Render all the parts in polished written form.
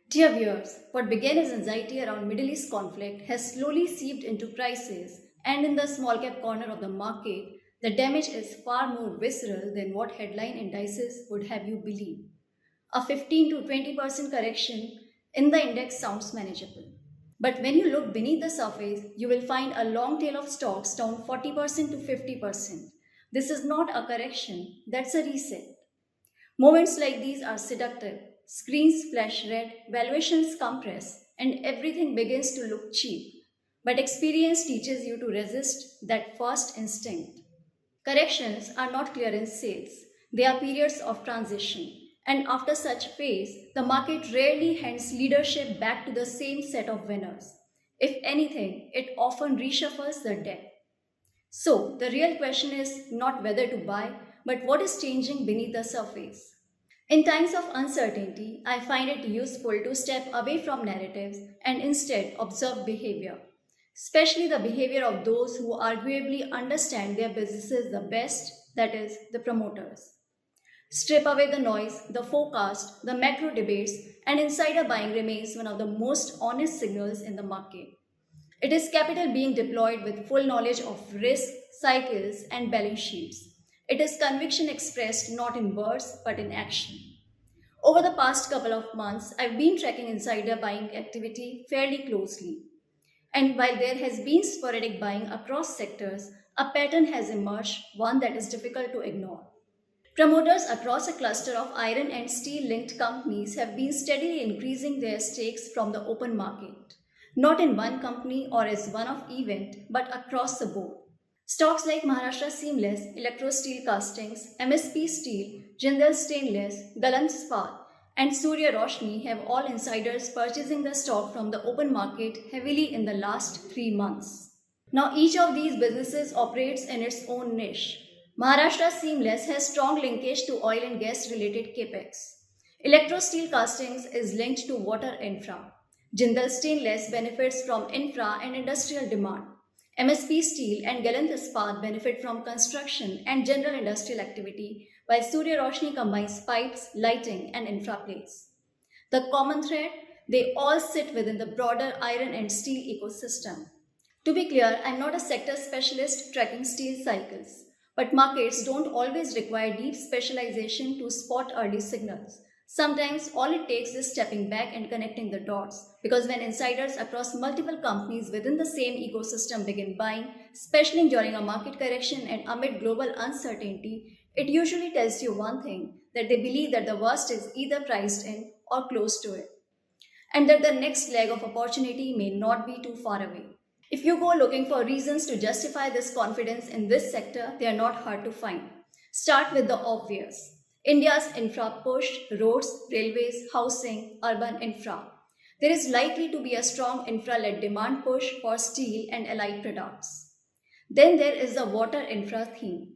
Dear viewers, what began as anxiety around Middle East conflict has slowly seeped into prices, and in the small cap corner of the market, the damage is far more visceral than what headline indices would have you believe. A 15 to 20% correction in the index sounds manageable. But when you look beneath the surface, you will find a long tail of stocks down 40% to 50%. This is not a correction, that's a reset. Moments like these are seductive. Screens flash red, valuations compress, and everything begins to look cheap. But experience teaches you to resist that first instinct. Corrections are not clearance sales, they are periods of transition. And after such phase, the market rarely hands leadership back to the same set of winners. If anything, it often reshuffles the deck. So, the real question is not whether to buy, but what is changing beneath the surface. In times of uncertainty, I find it useful to step away from narratives and instead observe behavior, especially the behavior of those who arguably understand their businesses the best, that is, the promoters. Strip away the noise, the forecast, the macro debates, and insider buying remains one of the most honest signals in the market. It is capital being deployed with full knowledge of risk, cycles, and balance sheets. It is conviction expressed not in words but in action. Over the past couple of months, I've been tracking insider buying activity fairly closely. And while there has been sporadic buying across sectors, a pattern has emerged, one that is difficult to ignore. Promoters across a cluster of iron and steel linked companies have been steadily increasing their stakes from the open market, not in one company or as one off event, but across the board. Stocks like Maharashtra Seamless, Electro Steel Castings, MSP Steel, Jindal Stainless, Galant Ispat, and Surya Roshni have all insiders purchasing the stock from the open market heavily in the last 3 months. Now, each of these businesses operates in its own niche. Maharashtra Seamless has strong linkage to oil and gas related capex. Electro Steel Castings is linked to water infra. Jindal Stainless benefits from infra and industrial demand. MSP Steel and Galant Ispat benefit from construction and general industrial activity, while Surya Roshni combines pipes, lighting, and infra plays. The common thread? They all sit within the broader iron and steel ecosystem. To be clear, I'm not a sector specialist tracking steel cycles, but markets don't always require deep specialization to spot early signals. Sometimes all it takes is stepping back and connecting the dots, because when insiders across multiple companies within the same ecosystem begin buying, especially during a market correction and amid global uncertainty, it usually tells you one thing, that they believe that the worst is either priced in or close to it, and that the next leg of opportunity may not be too far away. If you go looking for reasons to justify this confidence in this sector, they are not hard to find. Start with the obvious. India's infra push, roads, railways, housing, urban infra. There is likely to be a strong infra-led demand push for steel and allied products. Then there is the water infra theme.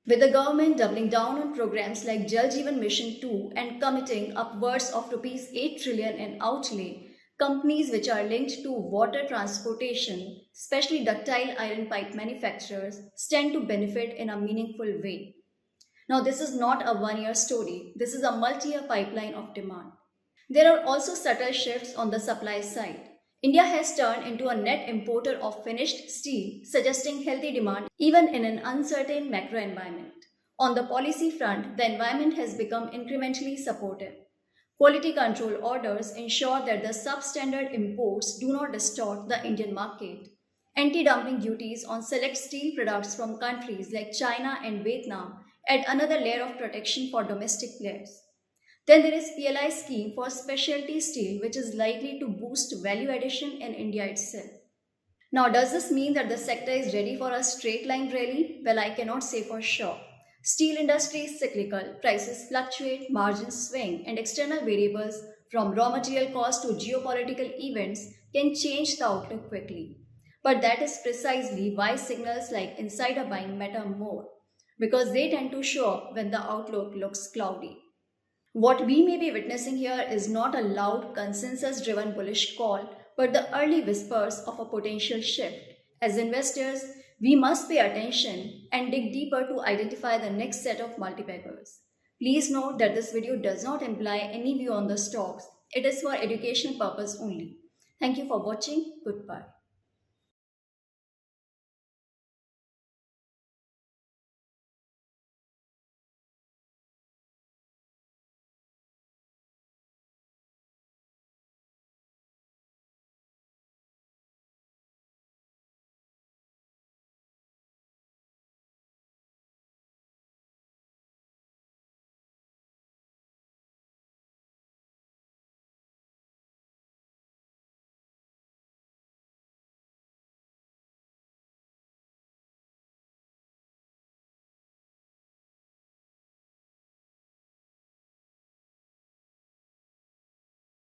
With the government doubling down on programs like Jal Jeevan Mission 2 and committing upwards of rupees 8 trillion in outlay, companies which are linked to water transportation, especially ductile iron pipe manufacturers, stand to benefit in a meaningful way. Now, this is not a one-year story. This is a multi-year pipeline of demand. There are also subtle shifts on the supply side. India has turned into a net importer of finished steel, suggesting healthy demand even in an uncertain macro environment. On the policy front, the environment has become incrementally supportive. Quality control orders ensure that the substandard imports do not distort the Indian market. Anti-dumping duties on select steel products from countries like China and Vietnam add another layer of protection for domestic players. Then there is PLI scheme for specialty steel, which is likely to boost value addition in India itself. Now, does this mean that the sector is ready for a straight line rally? Well, I cannot say for sure. Steel industry is cyclical, prices fluctuate, margins swing, and external variables from raw material cost to geopolitical events can change the outlook quickly. But that is precisely why signals like insider buying matter more, because they tend to show up when the outlook looks cloudy. What we may be witnessing here is not a loud, consensus driven bullish call, but the early whispers of a potential shift. As investors, we must pay attention and dig deeper to identify the next set of multibaggers. Please note that this video does not imply any view on the stocks. It is for educational purpose only. Thank you for watching. Goodbye.